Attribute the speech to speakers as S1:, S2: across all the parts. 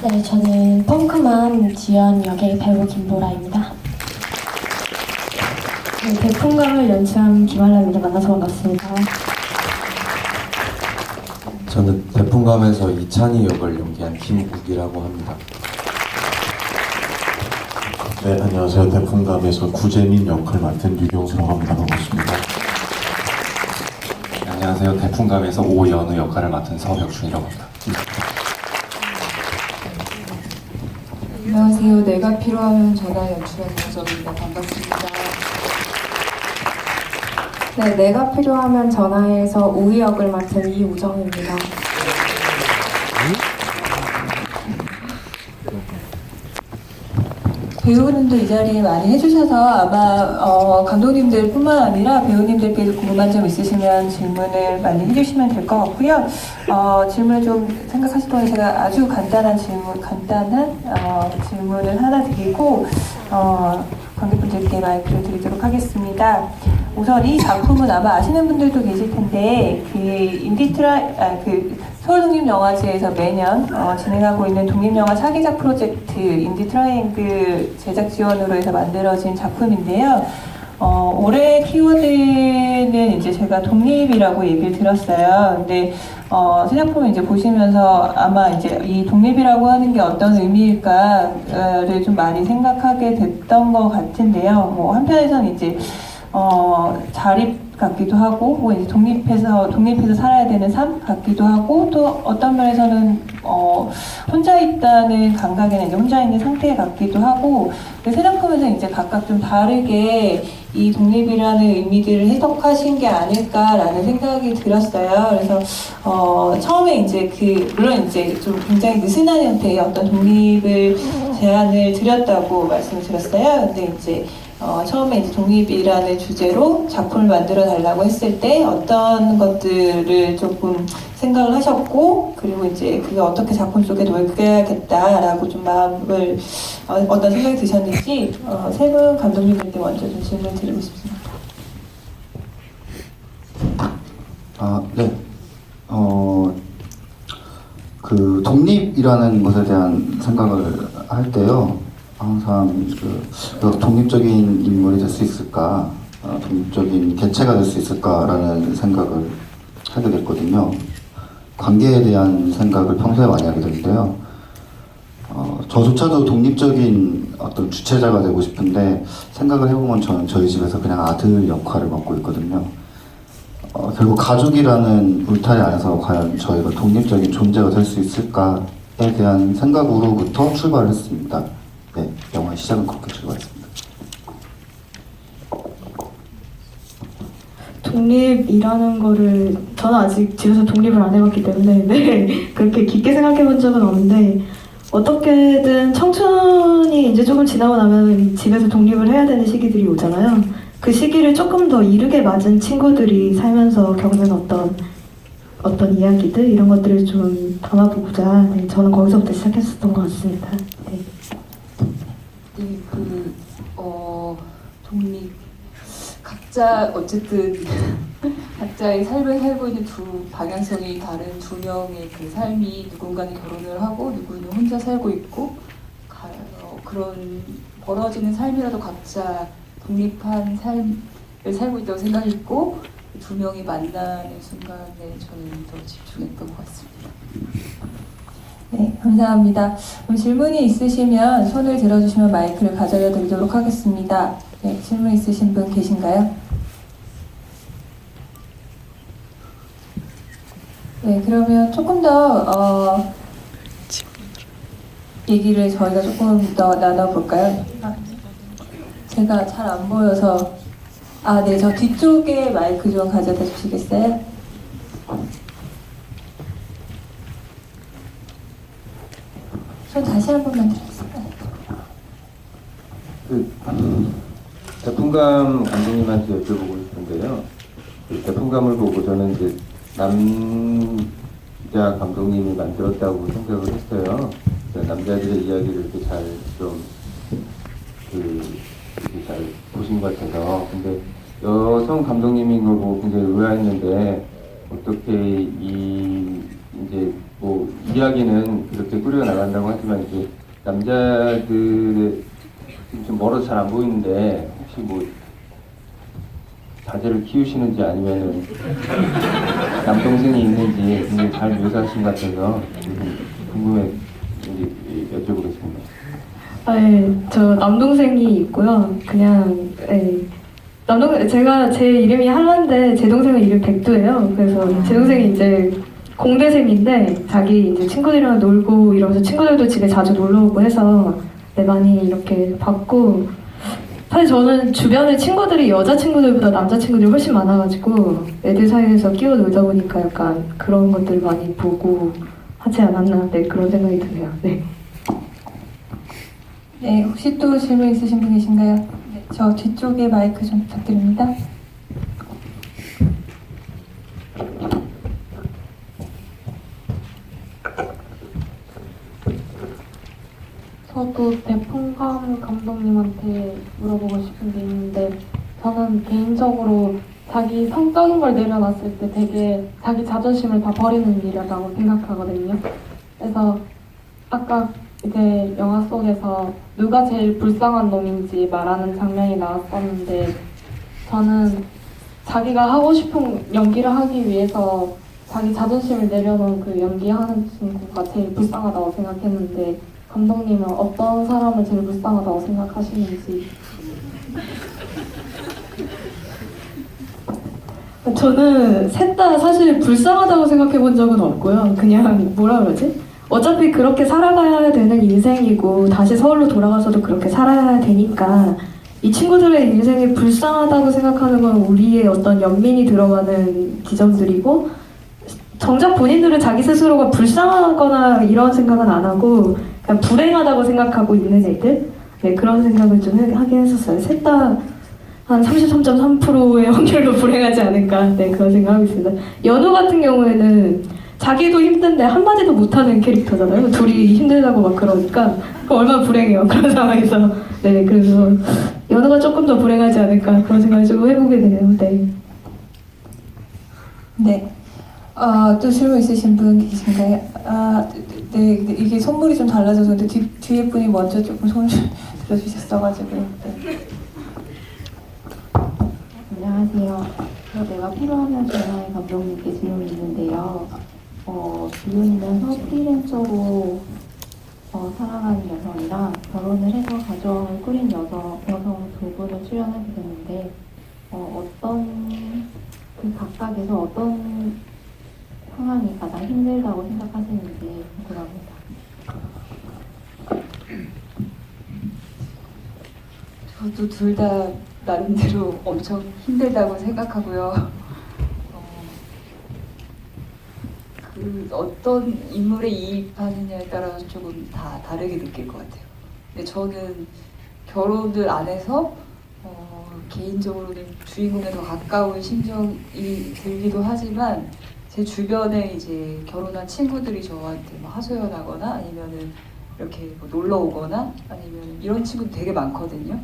S1: 네, 저는 펑크맘 지연 역의 배우 김보라입니다. 네, 대풍감을 연출한 김한라입니다. 만나서 반갑습니다.
S2: 저는 대풍감에서 이찬희 역을 연기한 김국이라고 합니다.
S3: 네, 안녕하세요. 대풍감에서 구재민 역을 맡은 유경수라고 합니다. 반갑습니다.
S2: 네, 안녕하세요. 대풍감에서 오연우 역할을 맡은 서혁준이라고 합니다.
S4: 안녕하세요. 내가 필요하면 전화 연출한 정입니다. 반갑습니다.
S5: 네, 내가 필요하면 전화해서 우희 역을 맡은 이우정입니다.
S4: 배우분도 이 자리에 많이 해주셔서 아마 감독님들뿐만 아니라 배우님들께도 궁금한 점 있으시면 질문을 많이 해주시면 될 것 같고요. 질문을 좀 생각하실 동안 제가 아주 간단한 질문을 하나 드리고 관객분들께 마이크를 드리도록 하겠습니다. 우선 이 작품은 아마 아시는 분들도 계실 텐데 서울독립영화제에서 매년 진행하고 있는 독립영화 차기작 프로젝트 인디 트라이앵글 제작 지원으로 해서 만들어진 작품인데요. 올해 키워드는 이제 제가 독립이라고 얘기를 들었어요. 근데 새 작품을 이제 보시면서 아마 이제 이 독립이라고 하는 게 어떤 의미일까를 좀 많이 생각하게 됐던 것 같은데요. 뭐 한편에서는 이제 자립 같기도 하고, 뭐 이제 독립해서 살아야 되는 삶 같기도 하고, 또 어떤 면에서는 혼자 있다는 감각에는 이제 혼자 있는 상태 같기도 하고, 세 작품에서 이제 각각 좀 다르게 이 독립이라는 의미들을 해석하신 게 아닐까라는 생각이 들었어요. 그래서 처음에 이제 물론 이제 좀 굉장히 느슨한 형태의 어떤 독립을 제안을 드렸다고 말씀을 드렸어요. 근데 이제 처음에 이제 독립이라는 주제로 작품을 만들어 달라고 했을 때 어떤 것들을 조금 생각을 하셨고, 그리고 이제 그게 어떻게 작품 속에 녹여야겠다라고 좀 마음을 어떤 생각이 드셨는지 세 분 감독님들께 먼저 좀 질문 드리고 싶습니다.
S6: 네. 그 독립이라는 것에 대한 생각을 할 때요, 항상 독립적인 인물이 될 수 있을까, 독립적인 개체가 될 수 있을까라는 생각을 하게 됐거든요. 관계에 대한 생각을 평소에 많이 하게 되는데요. 저조차도 독립적인 어떤 주체자가 되고 싶은데, 생각을 해보면 저는 저희 집에서 그냥 아들 역할을 맡고 있거든요. 결국 가족이라는 울타리 안에서 과연 저희가 독립적인 존재가 될 수 있을까에 대한 생각으로부터 출발을 했습니다. 네, 영화의 시작은 그렇게 출발했습니다.
S5: 독립이라는 거를 저는 아직 집에서 독립을 안 해봤기 때문에 네, 그렇게 깊게 생각해 본 적은 없는데, 어떻게든 청춘이 이제 조금 지나고 나면 집에서 독립을 해야 되는 시기들이 오잖아요. 그 시기를 조금 더 이르게 맞은 친구들이 살면서 겪는 어떤 이야기들, 이런 것들을 좀 담아보고자 저는 거기서부터 시작했었던 것 같습니다. 네.
S4: 네, 독립 각자 어쨌든 각자의 삶을 살고 있는 두 방향성이 다른 두 명의 그 삶이, 누군가는 결혼을 하고 누구는 혼자 살고 있고, 그런 벌어지는 삶이라도 각자 독립한 삶을 살고 있다고 생각했고, 두 명이 만나는 순간에 저는 더 집중했던 것 같습니다. 네, 감사합니다. 그럼 질문이 있으시면 손을 들어주시면 마이크를 가져다 드리도록 하겠습니다. 네, 질문 있으신 분 계신가요? 네, 그러면 조금 더 얘기를 저희가 조금 더 나눠볼까요? 제가 잘 안 보여서 네, 저 뒤쪽에 마이크 좀 가져다 주시겠어요? 저 다시 한 번만 드리겠습니다.
S2: 대풍감 감독님한테 여쭤보고 싶은데요. 대풍감을 보고 저는 이제 남자 감독님이 만들었다고 생각을 했어요. 남자들의 이야기를 이렇게 잘 보신 것 같아서. 근데 여성 감독님인 걸 보고 굉장히 의아했는데, 어떻게 이제 뭐 이야기는 그렇게 꾸려 나간다고 하지만 이제 남자들의 좀 멀어서 잘 안 보이는데 혹시 뭐 자제를 키우시는지 아니면은 남동생이 있는지 굉장히 잘 묘사하신 것 같아서 궁금해 여쭤보겠습니다.
S5: 네, 저 남동생이 있고요. 그냥 제가 제 이름이 한라인데 제 동생은 이름 백두예요. 그래서 제 동생이 이제 공대생인데 자기 이제 친구들이랑 놀고 이러면서 친구들도 집에 자주 놀러 오고 해서 많이 이렇게 봤고, 사실 저는 주변에 친구들이 여자 친구들보다 남자 친구들이 훨씬 많아가지고 애들 사이에서 끼워 놀다 보니까 약간 그런 것들 많이 보고 하지 않았나, 네, 그런 생각이 드네요. 네.
S4: 네, 혹시 또 질문 있으신 분 계신가요? 네, 저 뒤쪽에 마이크 좀 부탁드립니다.
S1: 저도 대풍감 감독님한테 물어보고 싶은 게 있는데, 저는 개인적으로 자기 성적인 걸 내려놨을 때 되게 자기 자존심을 다 버리는 일이라고 생각하거든요. 그래서 아까 이제 영화 속에서 누가 제일 불쌍한 놈인지 말하는 장면이 나왔었는데, 저는 자기가 하고 싶은 연기를 하기 위해서 자기 자존심을 내려놓은 그 연기하는 친구가 제일 불쌍하다고 생각했는데, 감독님은 어떤 사람을 제일 불쌍하다고 생각하시는지.
S5: 저는 셋 다 사실 불쌍하다고 생각해 본 적은 없고요. 그냥 뭐라 그러지? 어차피 그렇게 살아가야 되는 인생이고 다시 서울로 돌아가서도 그렇게 살아야 되니까 이 친구들의 인생이 불쌍하다고 생각하는 건 우리의 어떤 연민이 들어가는 지점들이고, 정작 본인들은 자기 스스로가 불쌍하거나 이런 생각은 안 하고 그냥 불행하다고 생각하고 있는 애들, 네, 그런 생각을 좀 하긴 했었어요. 셋 다 한 33.3%의 확률로 불행하지 않을까, 네, 그런 생각하고 있습니다. 연우 같은 경우에는 자기도 힘든데 한마디도 못하는 캐릭터잖아요. 둘이 힘들다고 막 그러니까 얼마나 불행해요, 그런 상황에서. 네, 그래서 연우가 조금 더 불행하지 않을까, 그런 생각을 좀 해보게 되네요. 네.
S4: 네. 또 질문 있으신 분 계신가요? 네, 이게 선물이 좀 달라져서 근데 뒤에 분이 먼저 조금 손을 들어주셨어가지고. 네.
S7: 안녕하세요. 내가 필요하면 전화해 감독님께 질문이 있는데요. 비혼이면서 프리랜서로 살아가는 여성이랑 결혼을 해서 가정을 꾸린 여성 두 분을 출연하게 됐는데, 그 각각에서 어떤 상황이 가장 힘들다고 생각하시는지 궁금합니다.
S8: 저도 둘 다 나름대로 엄청 힘들다고 생각하고요. 그 어떤 인물에 이입하느냐에 따라서 조금 다 다르게 느낄 것 같아요. 근데 저는 결혼을 안 해서 개인적으로는 주인공에 더 가까운 심정이 들기도 하지만, 제 주변에 이제 결혼한 친구들이 저한테 뭐 하소연하거나 아니면은 이렇게 뭐 놀러 오거나 아니면 이런 친구들 되게 많거든요.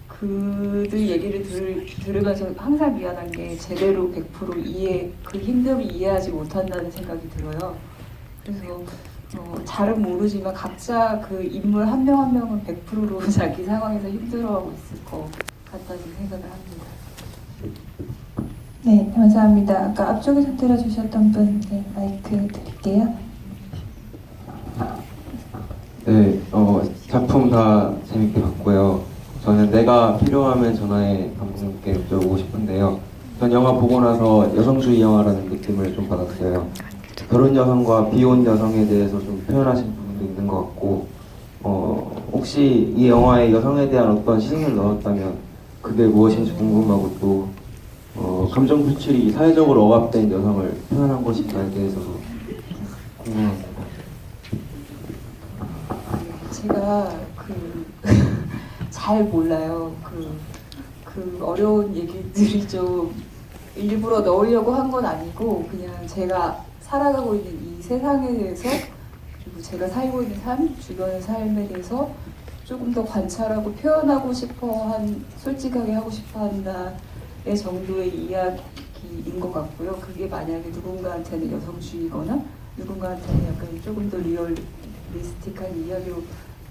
S8: 그들 얘기를 들으면서 항상 미안한 게 제대로 100% 그 힘듦을 이해하지 못한다는 생각이 들어요. 그래서 잘은 모르지만 각자 그 인물 한 명 한 명은 100%로 자기 상황에서 힘들어하고 있을 것 같다는 생각을 합니다.
S4: 네, 감사합니다. 아까 앞쪽에서 들어주셨던 분, 네, 마이크 드릴게요.
S9: 네, 작품 다 재밌게 봤고요. 저는 내가 필요하면 전화해 감독님께 여쭤보고 싶은데요. 전 영화 보고 나서 여성주의 영화라는 느낌을 좀 받았어요. 결혼 여성과 비혼 여성에 대해서 좀 표현하신 부분도 있는 것 같고, 혹시 이 영화에 여성에 대한 어떤 시선을 넣었다면 그게 무엇인지 궁금하고, 또 감정 표출이 사회적으로 억압된 여성을 표현한 것인가에 대해서도 궁금합니다.
S8: 제가 잘 몰라요. 그 어려운 얘기들이 좀 일부러 넣으려고 한 건 아니고, 그냥 제가 살아가고 있는 이 세상에 대해서, 그리고 제가 살고 있는 삶, 주변의 삶에 대해서 조금 더 관찰하고 표현하고 싶어한, 솔직하게 하고 싶어한다의 정도의 이야기 이야기인 것 같고요. 그게 만약에 누군가한테는 여성주의거나 누군가한테는 약간 조금 더 리얼리스틱한 이야기로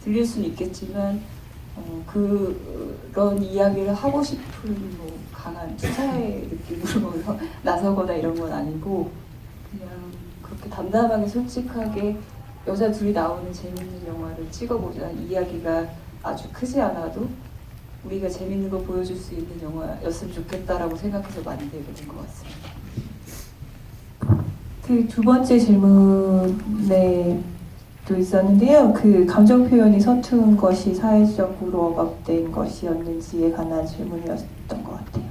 S8: 들릴 수는 있겠지만 그런 이야기를 하고 싶은 뭐 강한 투사의 느낌으로 나서거나 이런 건 아니고 그냥 그렇게 담담하게 솔직하게 여자 둘이 나오는 재밌는 영화를 찍어보자. 이야기가 아주 크지 않아도 우리가 재밌는 거 보여줄 수 있는 영화였으면 좋겠다라고 생각해서 만들게 된 것 같습니다.
S4: 그 두 번째 질문에도 있었는데요. 그 감정 표현이 서툰 것이 사회적으로 억압된 것이었는지에 관한 질문이었던 것 같아요.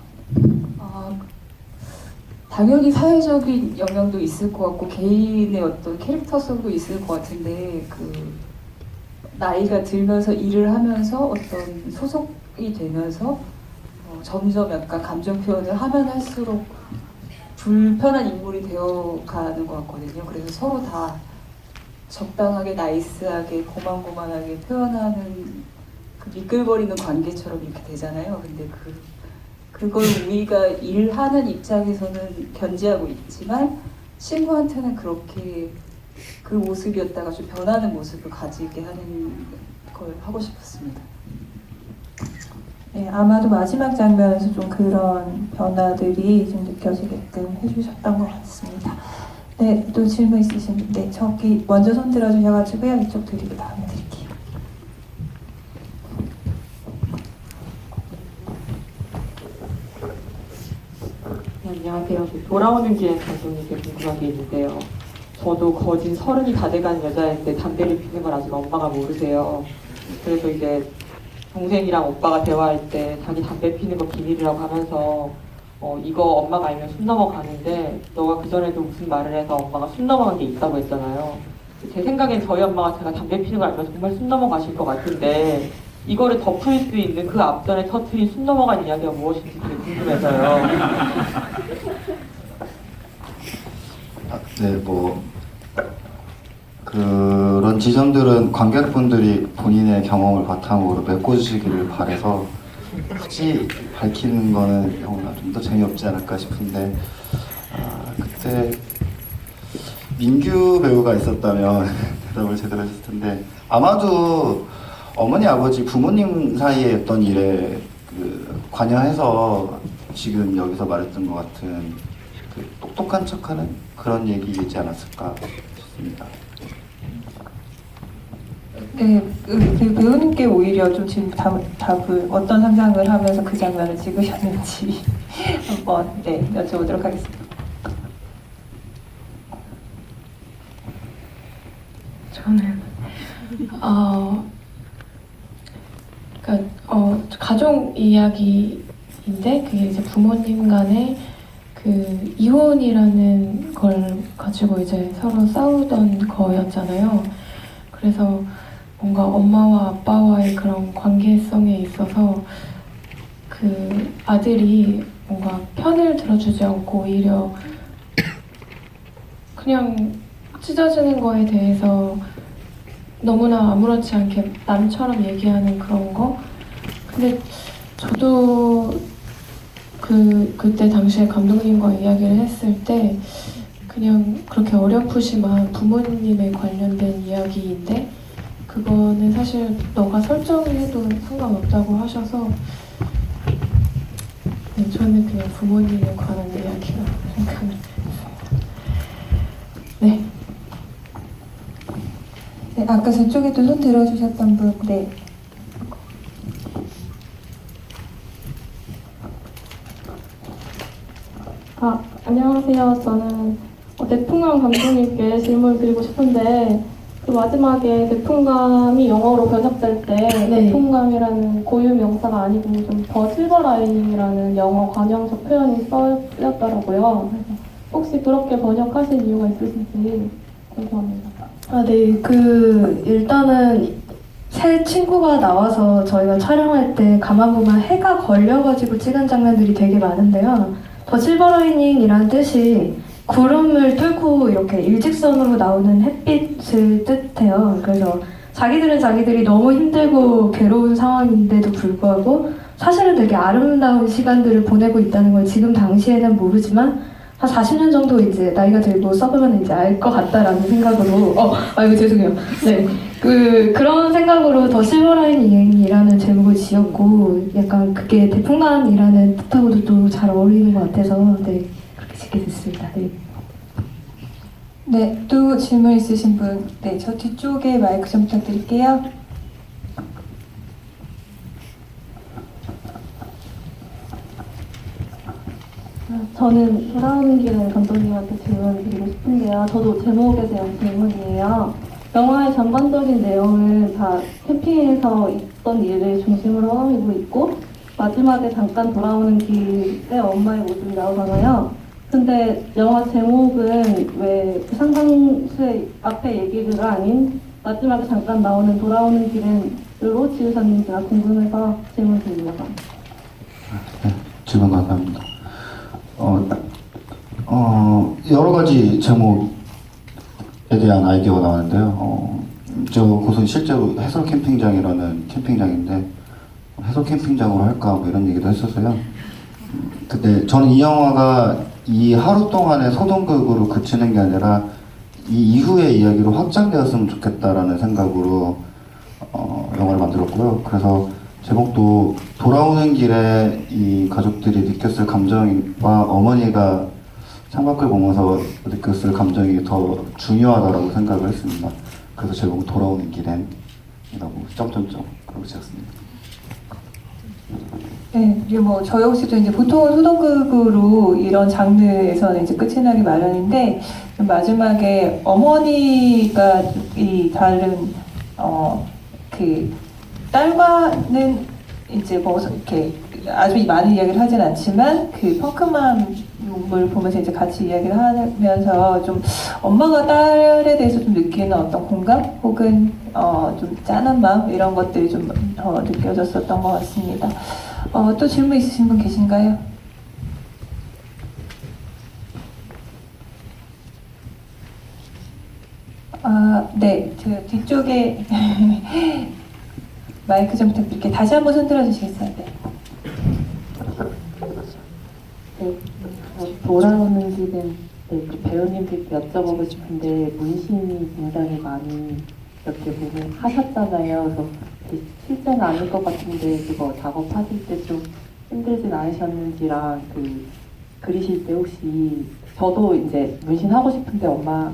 S8: 당연히 사회적인 영향도 있을 것 같고 개인의 어떤 캐릭터성도 있을 것 같은데 그 나이가 들면서 일을 하면서 어떤 소속이 되면서 점점 약간 감정 표현을 하면 할수록 불편한 인물이 되어가는 것 같거든요. 그래서 서로 다 적당하게 나이스하게 고만고만하게 표현하는 그 미끌거리는 관계처럼 이렇게 되잖아요. 근데 그걸 우리가 일하는 입장에서는 견지하고 있지만 친구한테는 그렇게 그 모습이었다가 좀 변하는 모습을 가지게 하는 걸 하고 싶었습니다.
S4: 네, 아마도 마지막 장면에서 좀 그런 변화들이 좀 느껴지게끔 해주셨던 것 같습니다. 네, 또 질문 있으신데 저기 먼저 손 들어주셔가지고요. 이쪽 드리고 다음에 드릴게요.
S10: 네, 안녕하세요. 돌아오는 길에 감독님께 궁금한 게 있는데요. 저도 거진 30이 다 돼가는 여자인데 담배를 피우는 걸 아직 엄마가 모르세요. 그래서 이제 동생이랑 오빠가 대화할 때 자기 담배 피는 거 비밀이라고 하면서 이거 엄마가 알면 숨 넘어가는데 너가 그전에도 무슨 말을 해서 엄마가 숨 넘어간 게 있다고 했잖아요. 제 생각엔 저희 엄마가 제가 담배 피는 걸 알면 정말 숨 넘어가실 것 같은데 이거를 덮을 수 있는 그 앞전에 터트린 숨 넘어간 이야기가 무엇인지 되게 궁금해서요.
S6: 네, 뭐 그런 지점들은 관객분들이 본인의 경험을 바탕으로 메꿔주시기를 바라서 굳이 밝히는 거는 좀 더 재미없지 않을까 싶은데 그때 민규 배우가 있었다면 대답을 제대로 했을 텐데 아마도 어머니 아버지 부모님 사이에 어떤 일에 관여해서 지금 여기서 말했던 것 같은 그 똑똑한 척하는 그런 얘기이지 않았을까 싶습니다.
S4: 네, 그 배우님께 오히려 좀 지금 답을 어떤 상상을 하면서 그 장면을 찍으셨는지 한번 여쭤보도록 하겠습니다.
S1: 저는 가족 이야기인데 그게 이제 부모님 간의 그 이혼이라는 걸 가지고 이제 서로 싸우던 거였잖아요. 그래서 뭔가 엄마와 아빠와의 그런 관계성에 있어서 그 아들이 뭔가 편을 들어주지 않고 오히려 그냥 찢어지는 거에 대해서 너무나 아무렇지 않게 남처럼 얘기하는 그런 거. 근데 저도 그때 당시에 감독님과 이야기를 했을 때 그냥 그렇게 어렴풋이만 부모님에 관련된 이야기인데 그거는 사실 너가 설정해도 상관없다고 하셔서 네, 저는 그냥 부모님에 관한 이야기라고 생각을 했습니다. 네.
S4: 네, 아까 저쪽에도 손 들어주셨던 분, 네.
S1: 안녕하세요. 저는 대풍감 감독님께 질문을 드리고 싶은데 그 마지막에 대풍감이 영어로 번역될 때 대풍감이라는 고유 명사가 아니고 좀 더 실버라이닝이라는 영어 관용적 표현이 써였더라고요. 그래서 혹시 그렇게 번역하신 이유가 있으신지 궁금합니다.
S5: 네. 일단은 새 친구가 나와서 저희가 촬영할 때 가만 보면 해가 걸려가지고 찍은 장면들이 되게 많은데요. 더 실버라이닝이라는 뜻이 구름을 뚫고 이렇게 일직선으로 나오는 햇빛을 뜻해요. 그래서 자기들은 자기들이 너무 힘들고 괴로운 상황인데도 불구하고 사실은 되게 아름다운 시간들을 보내고 있다는 걸 지금 당시에는 모르지만 한 40년 정도 이제 나이가 들고 써보면 이제 알 것 같다라는 생각으로 아이고 죄송해요. 네. 그런 생각으로 더 실버라인 여행이라는 제목을 지었고 약간 그게 대풍감이라는 뜻하고도 또 잘 어울리는 것 같아서 네 그렇게 짓게 됐습니다. 네.
S4: 네, 또 질문 있으신 분? 네, 저 뒤쪽에 마이크 좀 부탁드릴게요.
S11: 저는 돌아오는 길에 감독님한테 질문을 드리고 싶은데요. 저도 제목에 대한 질문이에요. 영화의 전반적인 내용은 다 캠핑에서 있던 일을 중심으로 허용이고 있고 마지막에 잠깐 돌아오는 길에 엄마의 모습이 나오잖아요. 근데 영화 제목은 왜 상상수의 앞에 얘기가 아닌 마지막에 잠깐 나오는 돌아오는 길로 지으셨는지가 궁금해서 질문 드리려고 합니다.
S6: 네, 질문 감사합니다. 여러 가지 제목에 대한 아이디어가 나왔는데요. 저 곳은 실제로 해설 캠핑장이라는 캠핑장인데 해설 캠핑장으로 할까 뭐 이런 얘기도 했었어요. 근데 저는 이 영화가 이 하루 동안의 소동극으로 그치는 게 아니라 이 이후의 이야기로 확장되었으면 좋겠다라는 생각으로 영화를 만들었고요. 그래서 제목도 돌아오는 길에 이 가족들이 느꼈을 감정과 어머니가 창밖을 보면서 느꼈을 감정이 더 중요하다고 생각을 했습니다. 그래서 제목은 돌아오는 길엔이라고 점점점 그러고 지었습니다.
S4: 네, 그리고 뭐 저 역시도 이제 보통은 소동극으로 이런 장르에서는 이제 끝이 나기 마련인데 마지막에 어머니가 이 다른 그 딸과는 이제 뭐 이렇게 아주 많은 이야기를 하진 않지만 그 펑크맘을 보면서 이제 같이 이야기를 하면서 좀 엄마가 딸에 대해서 좀 느끼는 어떤 공감 혹은 좀 짠한 마음 이런 것들이 좀 느껴졌었던 것 같습니다. 또 질문 있으신 분 계신가요? 네, 저 뒤쪽에 마이크 좀 부탁드릴게요. 다시 한번 손 들어주시겠어요? 네.
S12: 네, 돌아오는 길은 그 배우님들께 여쭤보고 싶은데 문신이 굉장히 많이 이렇게 보면 하셨잖아요. 그래서 실제는 아닐 것 같은데 그거 작업하실 때 좀 힘들진 않으셨는지랑 그리실 때 혹시 저도 이제 문신하고 싶은데 엄마가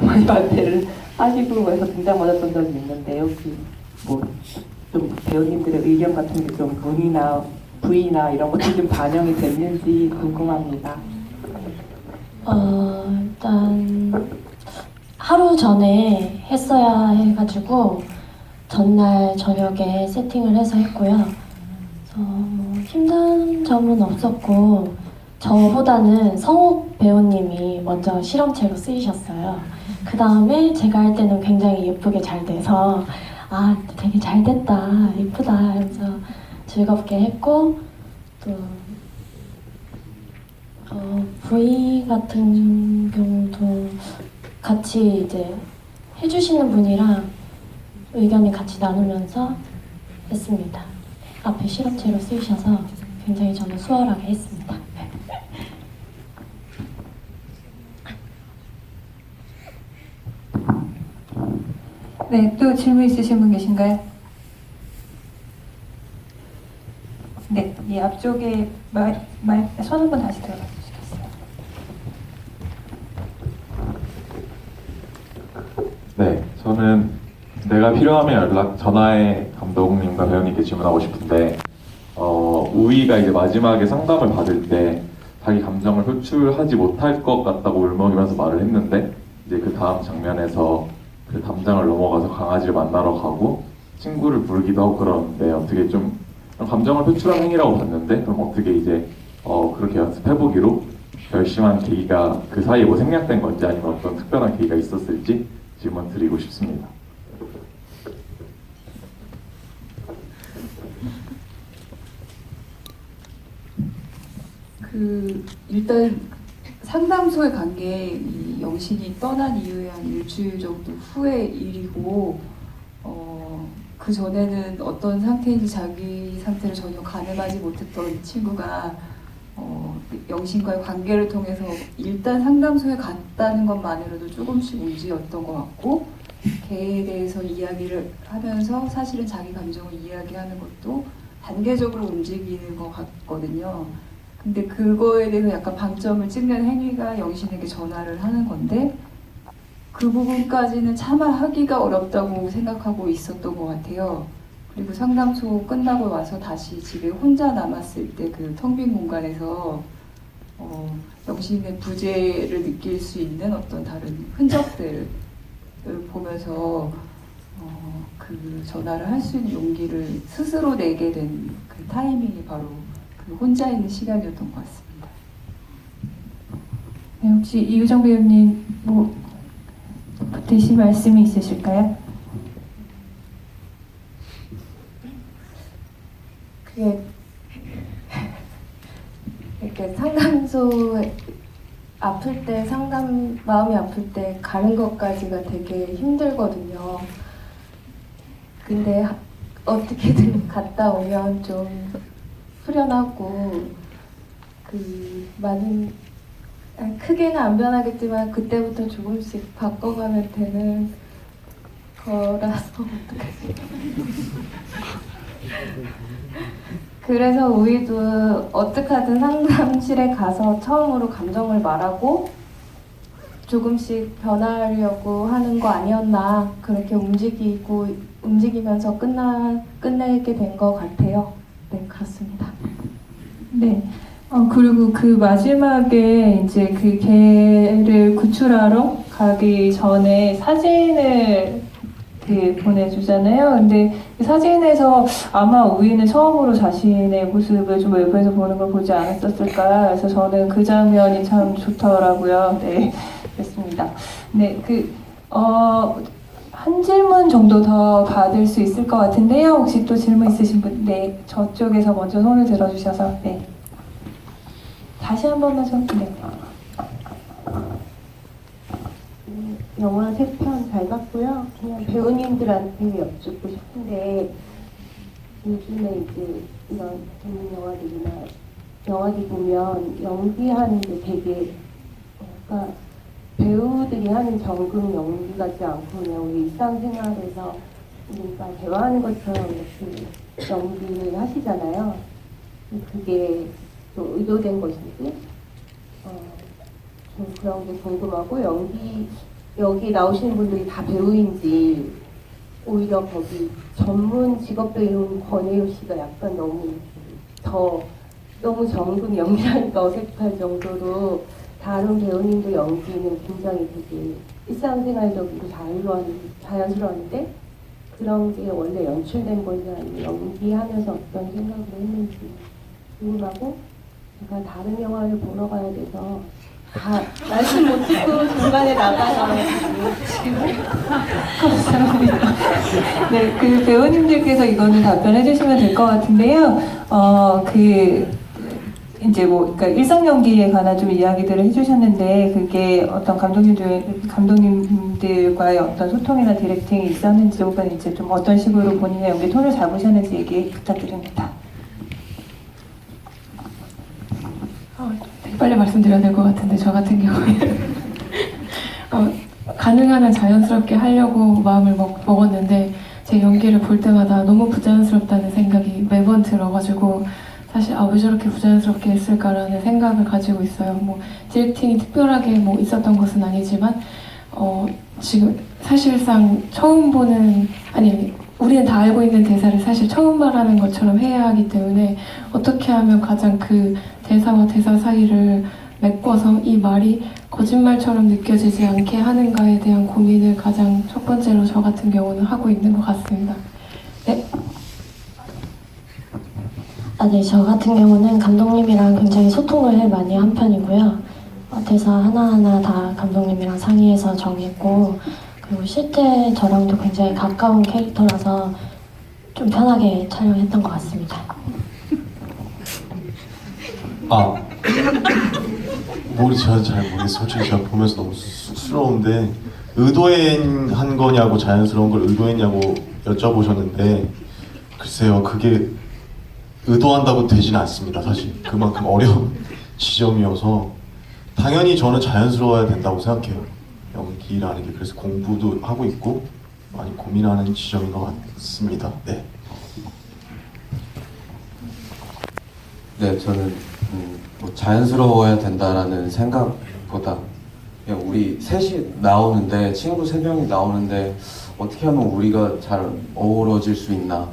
S12: 많이 반대를 하시고 해서 등장 맞았던 적이 있는데 혹시 뭐 좀 배우님들의 의견 같은 게 좀 문이나 부위나 이런 것들이 좀 반영이 됐는지 궁금합니다.
S13: 일단 하루 전에 했어야 해가지고 전날 저녁에 세팅을 해서 했고요. 그래서 뭐 힘든 점은 없었고 저보다는 성욱 배우님이 먼저 실험체로 쓰이셨어요. 그 다음에 제가 할 때는 굉장히 예쁘게 잘 돼서 아 되게 잘 됐다 예쁘다 이러면서 즐겁게 했고 또 부위 같은 경우도 같이 이제 해주시는 분이랑 의견을 같이 나누면서 했습니다. 앞에 실험체로 쓰이셔서 굉장히 저는 수월하게 했습니다.
S4: 네, 또 질문 있으신 분 계신가요? 네, 이 앞쪽에 손 한 번 다시 들어가 주시겠어요?
S14: 네, 저는 내가 필요하면 전화해 감독님과 배우님께 질문하고 싶은데 우이가 이제 마지막에 상담을 받을 때 자기 감정을 표출하지 못할 것 같다고 울먹이면서 말을 했는데 이제 그 다음 장면에서 그 담장을 넘어가서 강아지를 만나러 가고 친구를 부르기도 하고 그러는데 어떻게 좀 감정을 표출한 행위라고 봤는데 그럼 어떻게 이제 그렇게 연습해보기로 결심한 계기가 그 사이에 뭐 생략된 건지 아니면 어떤 특별한 계기가 있었을지 질문 드리고 싶습니다.
S8: 일단 상담소에 간 게 이 영신이 떠난 이후에 한 일주일 정도 후의 일이고 그 전에는 어떤 상태인지 자기 상태를 전혀 가늠하지 못했던 친구가 영신과의 관계를 통해서 일단 상담소에 갔다는 것만으로도 조금씩 움직였던 것 같고, 걔에 대해서 이야기를 하면서 사실은 자기 감정을 이야기하는 것도 단계적으로 움직이는 것 같거든요. 근데 그거에 대해서 약간 방점을 찍는 행위가 영신에게 전화를 하는 건데, 그 부분까지는 차마 하기가 어렵다고 생각하고 있었던 것 같아요. 그리고 상담소 끝나고 와서 다시 집에 혼자 남았을 때 그 텅 빈 공간에서 영신의 부재를 느낄 수 있는 어떤 다른 흔적들을 보면서 그 전화를 할 수 있는 용기를 스스로 내게 된 그 타이밍이 바로 그 혼자 있는 시간이었던 것 같습니다.
S4: 네, 혹시 이유정 배우님 뭐 대신 말씀이 있으실까요?
S13: 그게 이렇게 상담소에 아플 때 마음이 아플 때 가는 것까지가 되게 힘들거든요. 근데 어떻게든 갔다 오면 좀 후련하고 크게는 안 변하겠지만 그때부터 조금씩 바꿔가면 되는 거라서 어떡하지? 그래서 우리도 어떻게든 상담실에 가서 처음으로 감정을 말하고 조금씩 변하려고 하는 거 아니었나, 그렇게 움직이면서 끝내게 된 것 같아요. 네, 그렇습니다.
S4: 네. 그리고 그 마지막에 이제 그 개를 구출하러 가기 전에 사진을 보내주잖아요. 근데 그 사진에서 아마 우이는 처음으로 자신의 모습을 좀 외부에서 보는 걸 보지 않았었을까. 그래서 저는 그 장면이 참 좋더라고요. 네, 그렇습니다. 네, 한 질문 정도 더 받을 수 있을 것 같은데요. 혹시 또 질문 있으신 분? 네, 저쪽에서 먼저 손을 들어주셔서. 네. 다시 한 번만 좀. 네.
S15: 영화 3편 잘 봤고요. 그냥 배우님들한테 여쭙고 싶은데, 요즘에 이제 이런 전문 영화들이나 영화들 보면 연기하는데 되게 뭔가 배우들이 하는 정금 연기 같지 않고 그냥 우리 일상생활에서 우리가 대화하는 것처럼 이렇게 연기를 하시잖아요. 그게 또 의도된 것인지 좀 그런 게 궁금하고, 여기 나오시는 분들이 다 배우인지 오히려 거기 전문 직업 배우인 권혜요 씨가 약간 너무 정금 연기하니까 어색할 정도로, 다른 배우님들 연기는 굉장히 되게 일상생활적이고 자연스러운데 그런 게 원래 연출된 건지 아니면 연기하면서 어떤 생각을 했는지 궁금하고, 제가 다른 영화를 보러 가야 돼서 말씀 못 듣고 중간에 나가서
S4: 감사합니다. 네, 그 배우님들께서 이거는 답변해 주시면 될 것 같은데요. 그러니까 일상 연기에 관한 좀 이야기들을 해주셨는데, 그게 어떤 감독님들과의 어떤 소통이나 디렉팅이 있었는지, 혹은 이제 좀 어떤 식으로 본인의 연기 톤을 잡으셨는지 얘기 부탁드립니다.
S1: 되게 빨리 말씀드려야 될 것 같은데, 저 같은 경우에는 가능한 한 자연스럽게 하려고 마음을 먹었는데, 제 연기를 볼 때마다 너무 부자연스럽다는 생각이 매번 들어가지고, 사실 왜 저렇게 부자연스럽게 했을까라는 생각을 가지고 있어요. 뭐 디렉팅이 특별하게 있었던 것은 아니지만 지금 사실상 처음 보는, 우리는 다 알고 있는 대사를 사실 처음 말하는 것처럼 해야 하기 때문에, 어떻게 하면 가장 그 대사와 대사 사이를 메꿔서 이 말이 거짓말처럼 느껴지지 않게 하는가에 대한 고민을 가장 첫 번째로 저 같은 경우는 하고 있는 것 같습니다. 네.
S13: 네, 저 같은 경우는 감독님이랑 굉장히 소통을 많이 한 편이고요. 대사 하나하나 다 감독님이랑 상의해서 정했고, 그리고 실제 저랑도 굉장히 가까운 캐릭터라서 좀 편하게 촬영했던 것 같습니다.
S3: 저는 잘 모르겠어요. 솔직히 제가 보면서 너무 쑥스러운데, 의도한 거냐고 자연스러운 걸 의도했냐고 여쭤보셨는데 글쎄요, 그게 의도한다고 되지는 않습니다. 사실 그만큼 어려운 지점이어서 당연히 저는 자연스러워야 된다고 생각해요. 연기라는 게. 그래서 공부도 하고 있고 많이 고민하는 지점인 것 같습니다. 네.
S16: 네, 저는 뭐 자연스러워야 된다라는 생각보다 그냥 우리 셋이 나오는데, 친구 3명이 나오는데 어떻게 하면 우리가 잘 어우러질 수 있나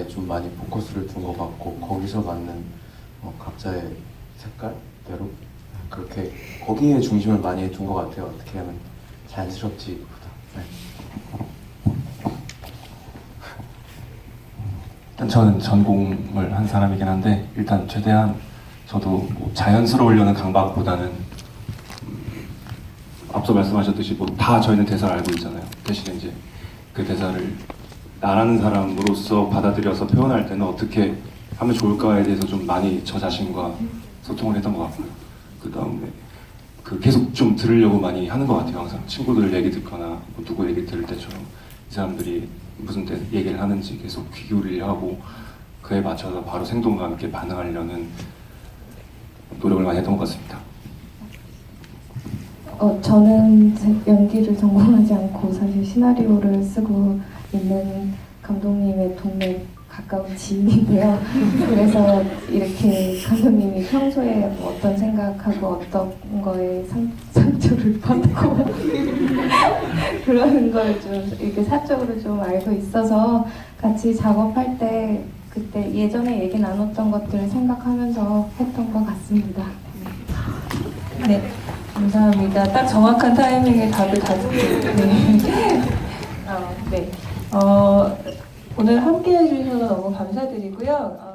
S16: 좀 많이 포커스를 둔 것 같고, 거기서 맞는 각자의 색깔대로 그렇게 거기에 중심을 많이 둔 것 같아요. 어떻게 하면 자연스럽지보다. 네.
S17: 일단 저는 전공을 한 사람이긴 한데 일단 최대한 저도 뭐 자연스러우려는 강박보다는 앞서 말씀하셨듯이 뭐 다 저희는 대사를 알고 있잖아요. 대신에 이제 그 대사를 나라는 사람으로서 받아들여서 표현할 때는 어떻게 하면 좋을까에 대해서 좀 많이 저 자신과 소통을 했던 것 같고요. 그 다음에 계속 좀 들으려고 많이 하는 것 같아요. 항상 친구들 얘기 듣거나 뭐 누구 얘기 들을 때처럼 이 사람들이 무슨 얘기를 하는지 계속 귀 기울이려 하고 그에 맞춰서 바로 생동감 있게 반응하려는 노력을 많이 했던 것 같습니다.
S11: 저는 연기를 전공하지 않고 사실 시나리오를 쓰고 있는 감독님의 동네 가까운 지인인데요. 그래서 이렇게 감독님이 평소에 뭐 어떤 생각하고 어떤 거에 상처를 받고 그러는 걸 좀 이렇게 사적으로 좀 알고 있어서 같이 작업할 때 그때 예전에 얘기 나눴던 것들을 생각하면서 했던 것 같습니다.
S4: 네, 감사합니다. 딱 정확한 타이밍에 답을 다 듣고. 네. 오늘 함께 해주셔서 너무 감사드리고요.